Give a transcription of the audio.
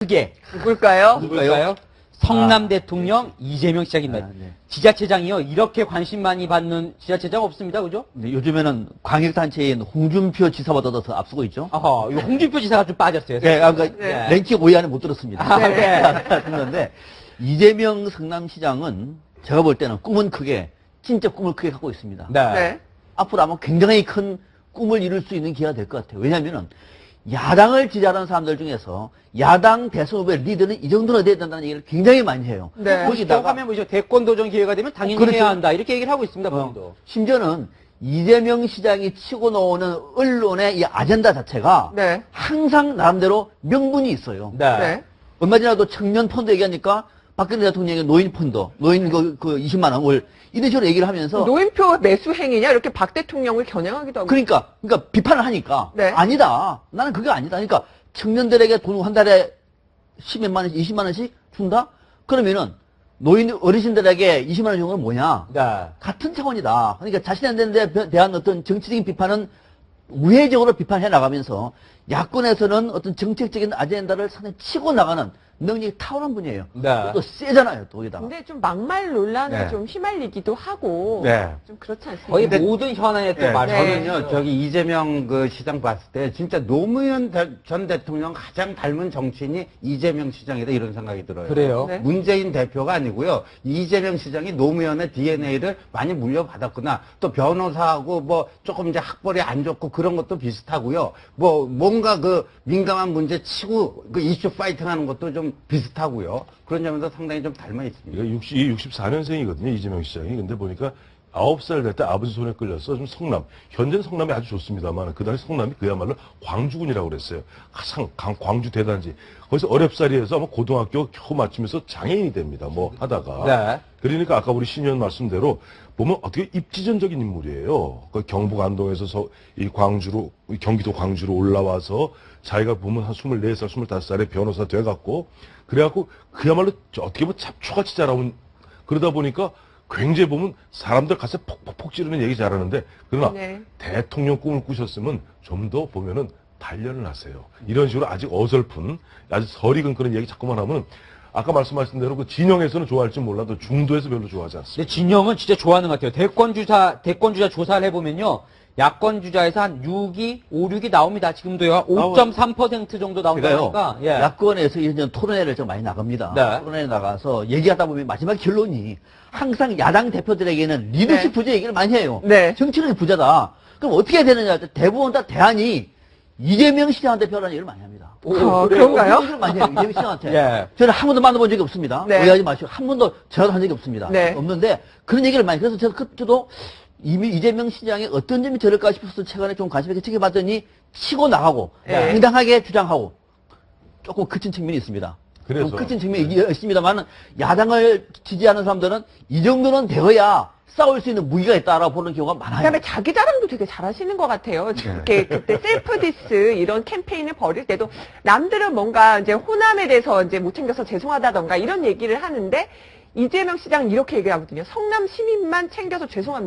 그게 누굴까요? 누굴까요? 성남 대통령 이재명 시장입니다. 네. 지자체장이요. 이렇게 관심 많이 받는 지자체장 없습니다. 그죠? 네, 요즘에는 광역단체인 홍준표 지사보다도 더 앞서고 있죠. 어허, 이거 홍준표 지사가 좀 빠졌어요. 네, 그러니까 네. 랭킹 5위 안에 못 들었습니다. 아, 네. 그런데 이재명 성남시장은 제가 볼 때는 꿈은 크게, 진짜 꿈을 크게 갖고 있습니다. 네. 네. 앞으로 아마 굉장히 큰 꿈을 이룰 수 있는 기회가 될 것 같아요. 왜냐하면은 야당을 지지하는 사람들 중에서 야당 대선 후보의 리더는 이 정도는 돼야 된다는 얘기를 굉장히 많이 해요. 네. 거기다가 하면 뭐죠? 대권 도전 기회가 되면 당연히 그렇죠. 해야 한다. 이렇게 얘기를 하고 있습니다. 본인도. 심지어는 이재명 시장이 치고 나오는 언론의 이 아젠다 자체가 네. 항상 나름대로 명분이 있어요. 네. 네. 얼마 전에도 청년 펀드 얘기하니까 박근혜 대통령이 노인 펀드, 노인 그 20만 원 월 이런 식으로 얘기를 하면서 노인표 매수 행위냐 이렇게 박 대통령을 겨냥하기도 하고. 그러니까 비판을 하니까 네. 아니다. 나는 그게 아니다. 그러니까 청년들에게 돈 한 달에 10몇만 원씩, 20만 원씩 준다? 그러면은 노인 어르신들에게 20만 원 주는 건 뭐냐? 네. 같은 차원이다. 그러니까 자신한테 대한 어떤 정치적인 비판은 우회적으로 비판해 나가면서 야권에서는 어떤 정책적인 아젠다를 상당히 치고 나가는 능력이 탁월한 분이에요. 네. 또 세잖아요, 또 여기다가. 근데 좀 막말 논란에 네. 좀 휘말리기도 하고. 네. 좀 그렇지 않습니까? 거의 모든 현안에 또 네, 말이 저는요, 저기 이재명 그 시장 봤을 때 진짜 노무현 전 대통령 가장 닮은 정치인이 이재명 시장이다 이런 생각이 들어요. 그래요? 네. 문재인 대표가 아니고요. 이재명 시장이 노무현의 DNA를 많이 물려받았구나. 또 변호사하고 뭐 조금 이제 학벌이 안 좋고 그런 것도 비슷하고요. 뭐 뭔가 그 민감한 문제 치고 그 이슈 파이팅 하는 것도 좀 비슷하고요. 그런 점에서 상당히 좀 닮아 있습니다. 이게 64년생이거든요, 이재명 시장이. 근데 보니까 9살 될 때 아버지 손에 끌려서 좀 성남, 현재는 성남이 아주 좋습니다만, 그 당시 성남이 그야말로 광주군이라고 그랬어요. 가장 광주 대단지. 거기서 어렵사리에서 아마 고등학교 겨우 마치면서 장애인이 됩니다, 뭐 하다가. 네. 그러니까 아까 우리 신의원 말씀대로 보면 어떻게 입지전적인 인물이에요. 그 경북 안동에서 이 광주로, 경기도 광주로 올라와서 자기가 보면 한 24살, 25살에 변호사 돼갖고, 그래갖고 그야말로 어떻게 보면 잡초같이 자라온, 그러다 보니까 굉장히 보면 사람들 가서 폭폭폭 찌르는 얘기 잘하는데, 그러나 네. 대통령 꿈을 꾸셨으면 좀 더 보면은 단련을 하세요. 이런 식으로 아직 어설픈, 아주 설익은 그런 얘기 자꾸만 하면, 아까 말씀하신 대로 그 진영에서는 좋아할지 몰라도 중도에서 별로 좋아하지 않습니다. 근데 진영은 진짜 좋아하는 것 같아요. 대권주자 조사를 해보면요. 야권 주자에서 한 6위, 5, 6위 나옵니다. 지금도요. 5.3% 정도 나온다니까. 그러니까요. 예. 야권에서 이런 토론회를 좀 많이 나갑니다. 네. 토론회 나가서 얘기하다 보면 마지막 결론이 항상 야당 대표들에게는 리더십 네. 부재 얘기를 많이 해요. 네. 정치는 부자다. 그럼 어떻게 해야 되느냐? 대부분 다 대안이 이재명 시장한테 표라는 얘기를 많이 합니다. 그래요? 그런가요? 그런 얘기를 많이 해요. 이재명 시장한테. 예. 저는 한 번도 만나본 적이 없습니다. 네. 오해하지 마시고 한 번도 전화도 한 적이 없습니다. 네. 없는데 그런 얘기를 많이. 그래서 저도 이미 이재명 시장의 어떤 점이 저럴까 싶어서 최근에 좀 관심 있게 지켜봤더니 치고 나가고 네. 당당하게 주장하고 조금 그친 측면이 있습니다. 그래서. 좀 그친 측면이 있습니다만 야당을 지지하는 사람들은 이 정도는 되어야 싸울 수 있는 무기가 있다라고 보는 경우가 많아요. 그다음에 자기 자랑도 되게 잘하시는 것 같아요. 이렇게 그때 셀프 디스 이런 캠페인을 벌일 때도 남들은 뭔가 이제 호남에 대해서 이제 못 챙겨서 죄송하다던가 이런 얘기를 하는데 이재명 시장은 이렇게 얘기하거든요. 성남 시민만 챙겨서 죄송합니다.